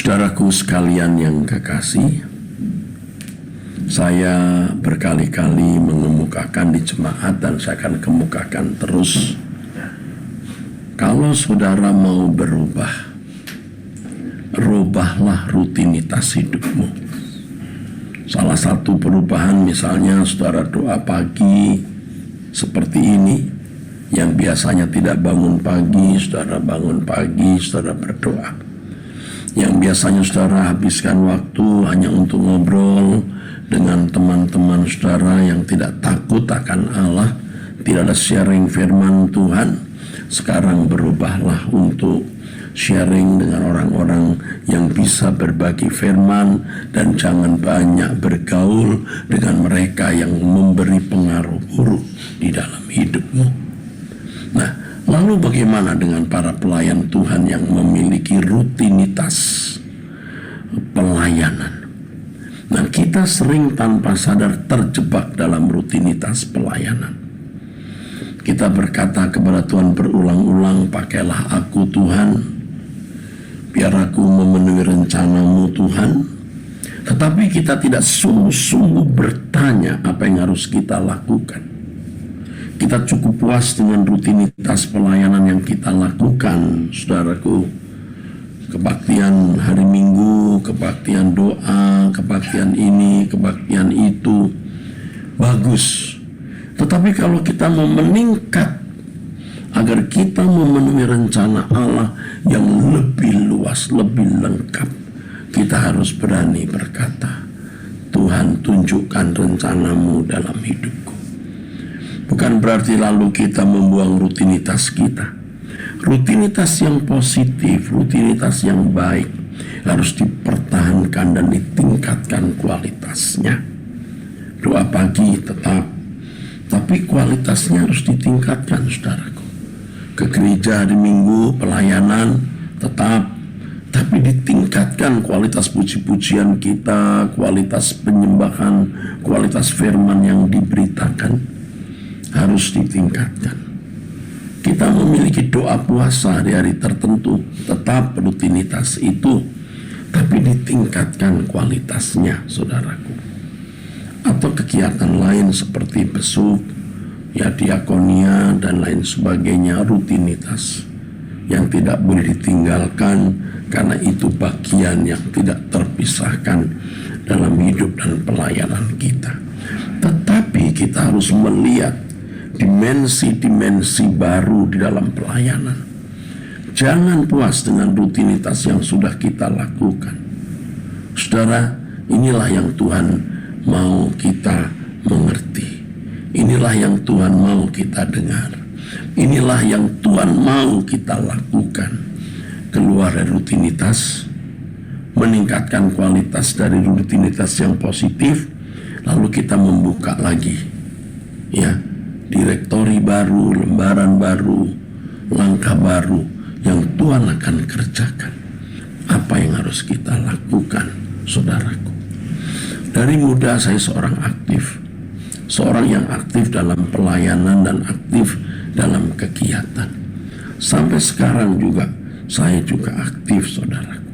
Saudaraku sekalian yang kekasih, saya berkali-kali mengemukakan di jemaat dan saya akan kemukakan terus. Kalau saudara mau berubah, rubahlah rutinitas hidupmu. Salah satu perubahan misalnya saudara doa pagi seperti ini. Yang biasanya tidak bangun pagi, saudara bangun pagi, saudara berdoa. Yang biasanya saudara habiskan waktu hanya untuk ngobrol dengan teman-teman saudara yang tidak takut akan Allah, tidak ada sharing firman Tuhan. Sekarang berubahlah untuk sharing dengan orang-orang yang bisa berbagi firman, dan jangan banyak bergaul dengan mereka yang memberi pengaruh buruk di dalam hidupmu. Nah, lalu bagaimana dengan para pelayan Tuhan yang memiliki rutinitas pelayanan? Nah, kita sering tanpa sadar terjebak dalam rutinitas pelayanan. Kita berkata kepada Tuhan berulang-ulang, pakailah aku Tuhan, biar aku memenuhi rencanamu Tuhan. Tetapi kita tidak sungguh-sungguh bertanya apa yang harus kita lakukan. Kita cukup puas dengan rutinitas pelayanan yang kita lakukan, saudaraku. Kebaktian hari Minggu, kebaktian doa, kebaktian ini, kebaktian itu. Bagus. Tetapi kalau kita mau meningkat agar kita memenuhi rencana Allah yang lebih luas, lebih lengkap, kita harus berani berkata, Tuhan, tunjukkan rencanamu dalam hidupku. Bukan berarti lalu kita membuang rutinitas kita. Rutinitas yang positif, rutinitas yang baik harus dipertahankan dan ditingkatkan kualitasnya. Doa pagi tetap, tapi kualitasnya harus ditingkatkan, saudaraku. Ke gereja di Minggu, pelayanan tetap, tapi ditingkatkan kualitas puji-pujian kita, kualitas penyembahan, kualitas firman yang diberitakan harus ditingkatkan. Kita memiliki doa puasa di hari tertentu, tetap rutinitas itu, tapi ditingkatkan kualitasnya, saudaraku. Atau kegiatan lain seperti besuk, ya diakonia dan lain sebagainya, rutinitas yang tidak boleh ditinggalkan karena itu bagian yang tidak terpisahkan dalam hidup dan pelayanan kita. Tetapi kita harus melihat dimensi-dimensi baru di dalam pelayanan. Jangan puas dengan rutinitas yang sudah kita lakukan. Saudara, inilah yang Tuhan mau kita mengerti. Inilah yang Tuhan mau kita dengar. Inilah yang Tuhan mau kita lakukan. Keluar dari rutinitas, meningkatkan kualitas dari rutinitas yang positif, lalu kita membuka lagi, ya, direktori baru, lembaran baru, langkah baru yang Tuhan akan kerjakan. Apa yang harus kita lakukan, saudaraku? Dari muda saya seorang aktif, seorang yang aktif dalam pelayanan dan aktif dalam kegiatan. Sampai sekarang juga saya juga aktif, saudaraku.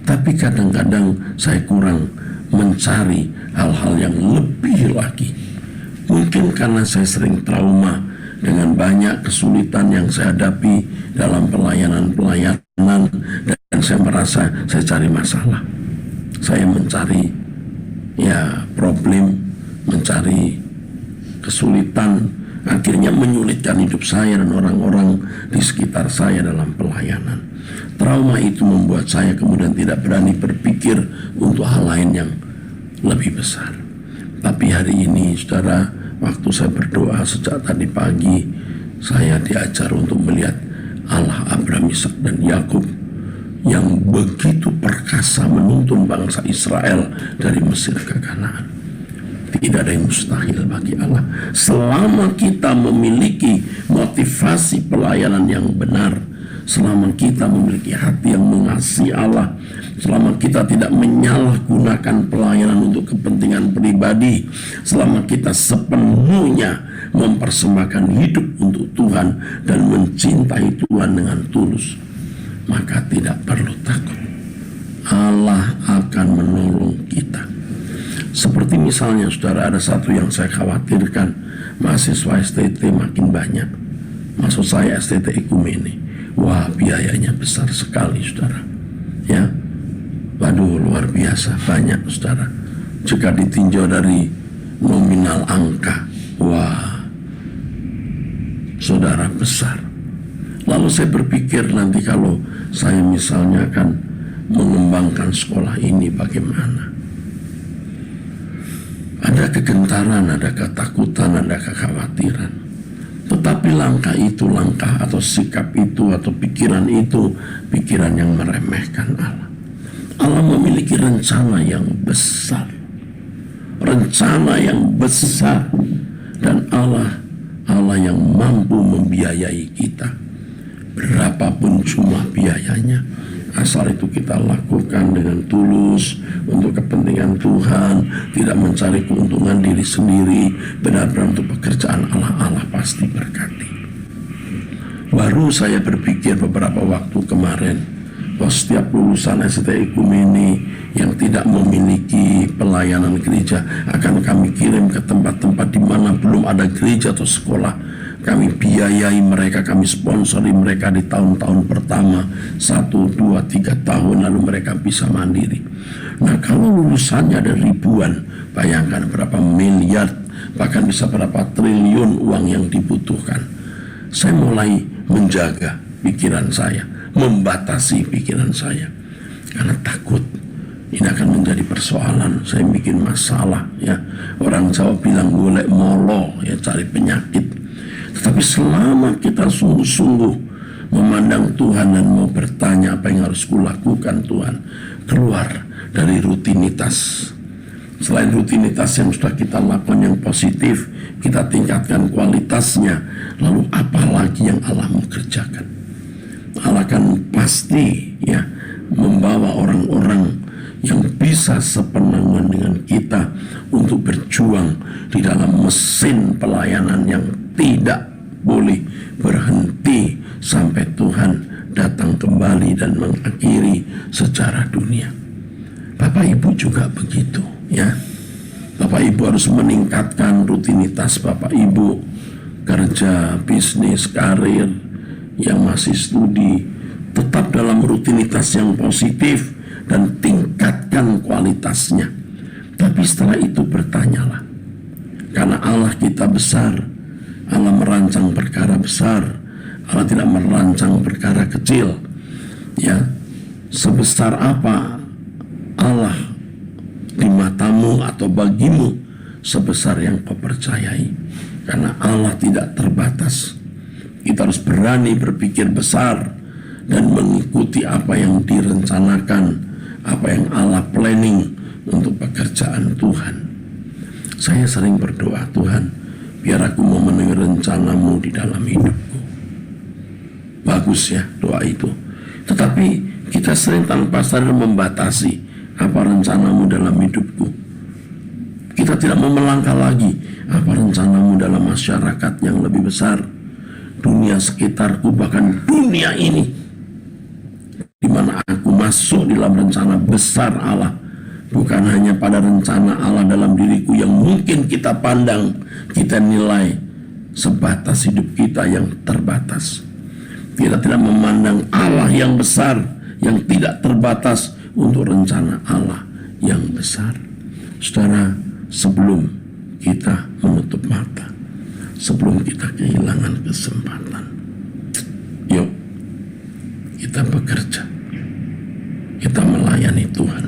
Tapi kadang-kadang saya kurang mencari hal-hal yang lebih lagi. Mungkin karena saya sering trauma dengan banyak kesulitan yang saya hadapi dalam pelayanan, dan saya merasa saya cari masalah. Saya mencari problem, mencari kesulitan, akhirnya menyulitkan hidup saya dan orang-orang di sekitar saya dalam pelayanan. Trauma itu membuat saya kemudian tidak berani berpikir untuk hal lain yang lebih besar. Tapi hari ini, saudara, waktu saya berdoa sejak tadi pagi, saya diajar untuk melihat Allah Abraham, Ishak dan Yakub yang begitu perkasa menuntun bangsa Israel dari Mesir ke Kanaan. Tidak ada yang mustahil bagi Allah. Selama kita memiliki motivasi pelayanan yang benar, selama kita memiliki hati yang mengasihi Allah, selama kita tidak menyalahgunakan pelayanan untuk kepentingan pribadi, selama kita sepenuhnya mempersembahkan hidup untuk Tuhan dan mencintai Tuhan dengan tulus, maka tidak perlu takut. Allah akan menolong kita. Seperti misalnya saudara, ada satu yang saya khawatirkan, mahasiswa STT makin banyak. Maksud saya STT Ekumene. Wah, biayanya besar sekali saudara. Ya, waduh, luar biasa banyak saudara. Jika ditinjau dari nominal angka, wah, saudara, besar. Lalu saya berpikir, nanti kalau saya misalnya akan mengembangkan sekolah ini bagaimana? Ada kegentaran, ada ketakutan, ada kekhawatiran. Tetapi langkah itu, langkah atau sikap itu atau pikiran itu, pikiran yang meremehkan Allah. Allah memiliki rencana yang besar. Rencana yang besar. Dan Allah yang mampu membiayai kita. Berapapun jumlah biayanya, asal itu kita lakukan dengan tulus untuk kepentingan Tuhan, tidak mencari keuntungan diri sendiri, benar-benar untuk pekerjaan Allah. Allah pasti berkati. Baru saya berpikir beberapa waktu kemarin bahwa setiap lulusan STT Ekumene yang tidak memiliki pelayanan gereja akan kami kirim ke tempat-tempat di mana belum ada gereja atau sekolah. Kami biayai mereka, kami sponsori mereka di tahun-tahun pertama, 1, 2, 3 tahun, lalu mereka bisa mandiri. Nah, kalau lulusannya ada ribuan, bayangkan berapa miliar, bahkan bisa berapa triliun uang yang dibutuhkan. Saya mulai menjaga pikiran saya, membatasi pikiran saya, karena takut ini akan menjadi persoalan. Saya bikin masalah, ya. Orang Jawa bilang golek molo, ya, cari penyakit. Tetapi selama kita sungguh-sungguh memandang Tuhan dan mau bertanya apa yang harus kulakukan Tuhan, keluar dari rutinitas. Selain rutinitas yang sudah kita lakukan yang positif, kita tingkatkan kualitasnya. Lalu apa lagi yang Allah mau kerjakan? Allah kan pasti, ya, membawa orang-orang yang bisa sepenangan dengan kita untuk berjuang di dalam mesin pelayanan yang tidak boleh berhenti sampai Tuhan datang kembali dan mengakhiri sejarah dunia. Bapak Ibu juga begitu, ya. Bapak Ibu harus meningkatkan rutinitas Bapak Ibu, kerja, bisnis, karir, yang masih studi, tetap dalam rutinitas yang positif dan tingkatkan kualitasnya. Tapi setelah itu bertanyalah, karena Allah kita besar, Allah merancang perkara besar, Allah tidak merancang perkara kecil. Ya, sebesar apa Allah di matamu atau bagimu, sebesar yang kau percayai. Karena Allah tidak terbatas. Kita harus berani berpikir besar dan mengikuti apa yang direncanakan, apa yang Allah planning untuk pekerjaan Tuhan. Saya sering berdoa, Tuhan, biar aku memenuhi rencanamu di dalam hidupku. Bagus ya doa itu. Tetapi kita sering tanpa sadar membatasi apa rencanamu dalam hidupku. Kita tidak mau melangkah lagi, apa rencanamu dalam masyarakat yang lebih besar, dunia sekitarku, bahkan dunia ini, di mana aku masuk dalam rencana besar Allah. Bukan hanya pada rencana Allah dalam diriku yang mungkin kita pandang, kita nilai sebatas hidup kita yang terbatas. Kita tidak memandang Allah yang besar, yang tidak terbatas untuk rencana Allah yang besar. Saudara, sebelum kita menutup mata, sebelum kita kehilangan kesempatan, yuk kita bekerja, kita melayani Tuhan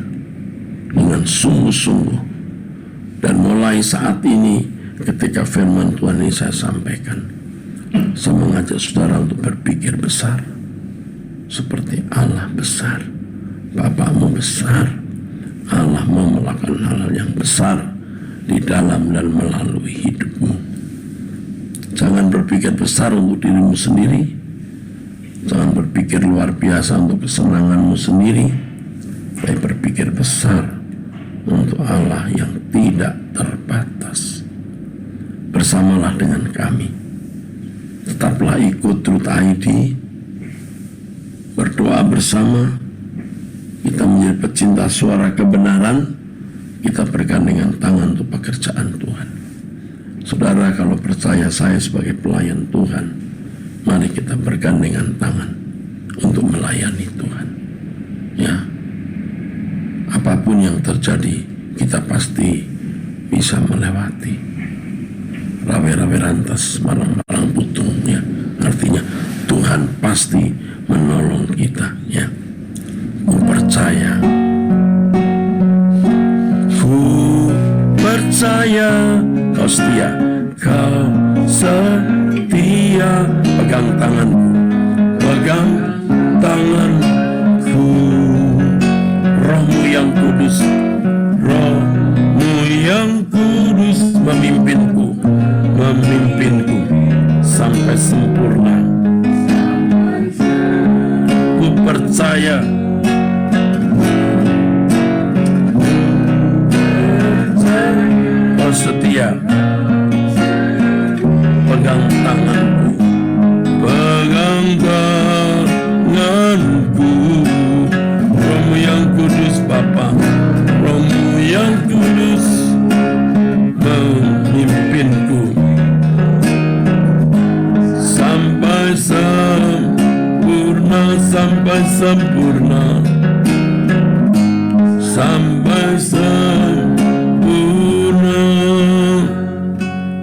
dengan sungguh-sungguh. Dan mulai saat ini, ketika firman Tuhan ini saya sampaikan, saya mengajak saudara untuk berpikir besar, seperti Allah besar, Bapamu besar. Allah mau melakukan hal yang besar di dalam dan melalui hidupmu. Jangan berpikir besar untuk dirimu sendiri, jangan berpikir luar biasa untuk kesenanganmu sendiri, tapi berpikir besar untuk Allah yang tidak terbatas. Bersamalah dengan kami, tetaplah ikut Truth ID, berdoa bersama, kita menjadi pecinta suara kebenaran, kita bergandengan tangan untuk pekerjaan Tuhan. Saudara, kalau percaya saya sebagai pelayan Tuhan, mari kita bergandengan tangan untuk melayani Tuhan. Ya, apapun yang terjadi, kita pasti bisa melewati. Rawe-rawe rantas, malang-malang putung, ya. Artinya Tuhan pasti menolong kita, ya. Ku percaya, kau setia, kau setia. Pegang tanganku, pegang tanganku. Rohmu yang kudus, Rohmu yang kudus memimpinku sampai sempurna. Ku percaya, kau setia. Pegang tanganku, pegang tanganku. Rohmu yang kudus Bapa, Rohmu yang kudus memimpinku sampai sempurna, sampai sempurna, sampai sempurna.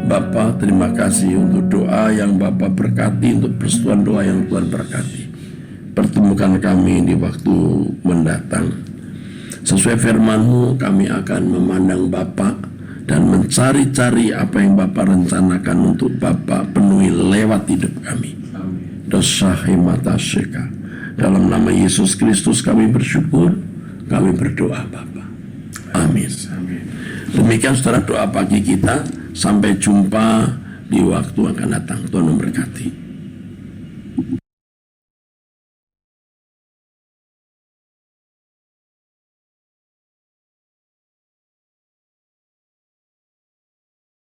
Bapa, terima kasih untuk doa yang Bapa berkati, untuk persetujuan doa yang Tuhan berkati. Pertemukan kami di waktu mendatang. Sesuai firman-Mu, kami akan memandang Bapa dan mencari-cari apa yang Bapa rencanakan untuk Bapa penuhi lewat hidup kami. Dosa hemata syeka. Dalam nama Yesus Kristus kami bersyukur, kami berdoa Bapa. Amin. Demikian saudara doa pagi kita. Sampai jumpa di waktu akan datang. Tuhan memberkati.